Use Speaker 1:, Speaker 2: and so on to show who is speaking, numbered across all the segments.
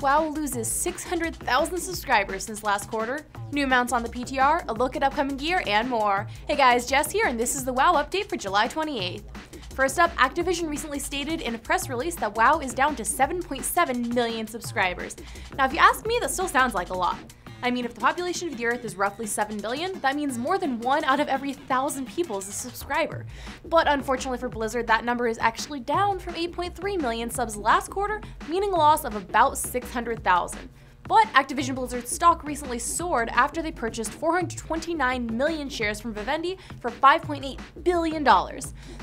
Speaker 1: WoW loses 600,000 subscribers since last quarter, new mounts on the PTR, a look at upcoming gear, and more. Hey guys, Jess here, and this is the WoW update for July 28th. First up, Activision recently stated in a press release that WoW is down to 7.7 million subscribers. Now, if you ask me, that still sounds like a lot. I mean, if the population of the Earth is roughly 7 billion, that means more than 1 out of every 1,000 people is a subscriber. But unfortunately for Blizzard, that number is actually down from 8.3 million subs last quarter, meaning a loss of about 600,000. But Activision Blizzard's stock recently soared after they purchased 429 million shares from Vivendi for $5.8 billion.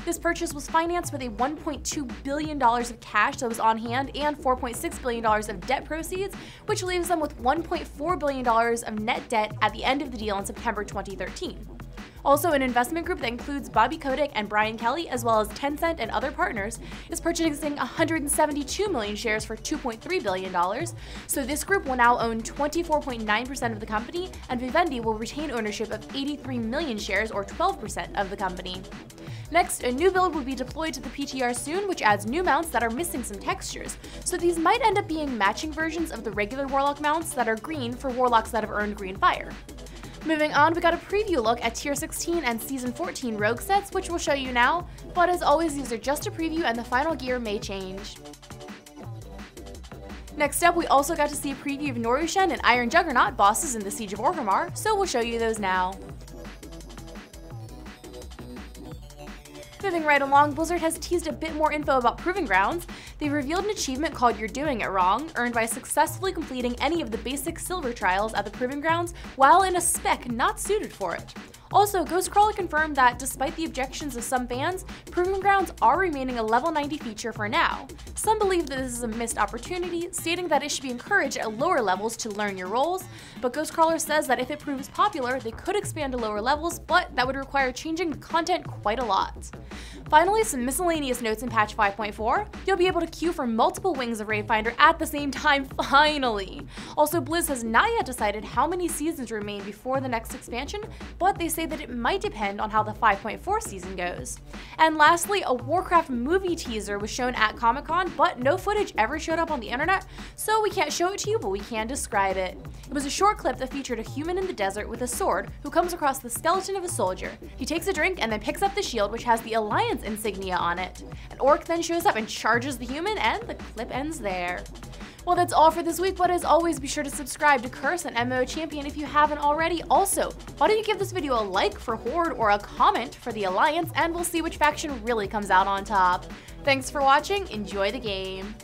Speaker 1: This purchase was financed with a $1.2 billion of cash that was on hand and $4.6 billion of debt proceeds, which leaves them with $1.4 billion of net debt at the end of the deal in September 2013. Also, an investment group that includes Bobby Kotick and Brian Kelly, as well as Tencent and other partners, is purchasing 172 million shares for $2.3 billion. So this group will now own 24.9% of the company, and Vivendi will retain ownership of 83 million shares, or 12% of the company. Next, a new build will be deployed to the PTR soon, which adds new mounts that are missing some textures. So these might end up being matching versions of the regular Warlock mounts that are green for Warlocks that have earned green fire. Moving on, we got a preview look at Tier 16 and Season 14 rogue sets, which we'll show you now, but as always, these are just a preview and the final gear may change. Next up, we also got to see a preview of Norushen and Iron Juggernaut bosses in the Siege of Orgrimmar, so we'll show you those now. Moving right along, Blizzard has teased a bit more info about Proving Grounds. They've revealed an achievement called You're Doing It Wrong, earned by successfully completing any of the basic silver trials at the Proving Grounds while in a spec not suited for it. Also, Ghostcrawler confirmed that despite the objections of some fans, Proving Grounds are remaining a level 90 feature for now. Some believe that this is a missed opportunity, stating that it should be encouraged at lower levels to learn your roles, but Ghostcrawler says that if it proves popular, they could expand to lower levels, but that would require changing the content quite a lot. Finally, some miscellaneous notes in patch 5.4. You'll be able to queue for multiple wings of Ravefinder at the same time, finally! Also, Blizz has not yet decided how many seasons remain before the next expansion, but they say that it might depend on how the 5.4 season goes. And lastly, a Warcraft movie teaser was shown at Comic-Con, but no footage ever showed up on the internet, so we can't show it to you, but we can describe it. It was a short clip that featured a human in the desert with a sword who comes across the skeleton of a soldier. He takes a drink and then picks up the shield, which has the Alliance insignia on it. An orc then shows up and charges the human, and the clip ends there. Well, that's all for this week, but as always, be sure to subscribe to Curse and MMO-Champion if you haven't already. Also, why don't you give this video a like for Horde or a comment for the Alliance, and we'll see which faction really comes out on top. Thanks for watching, enjoy the game.